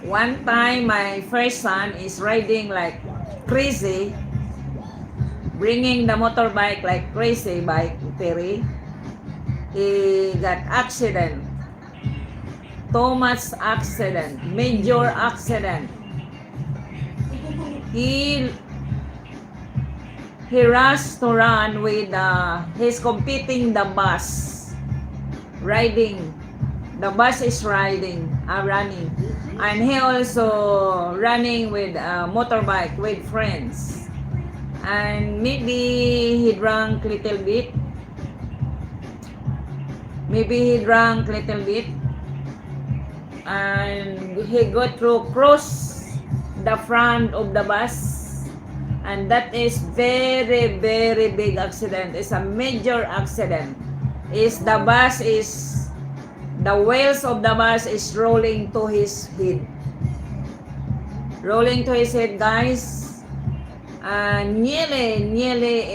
One time, my first son is riding like crazy, bringing the motorbike like crazy by Terry. He got accident. Too much accident. Major accident. He rushed to run with he's competing the bus. Riding. The bus is running. And he also running with a motorbike with friends. And maybe he drank little bit. And he got through cross the front of the bus. And that is very, very big accident. It's a major accident. The wheels of the bus is rolling to his head. Rolling to his head, guys. Nearly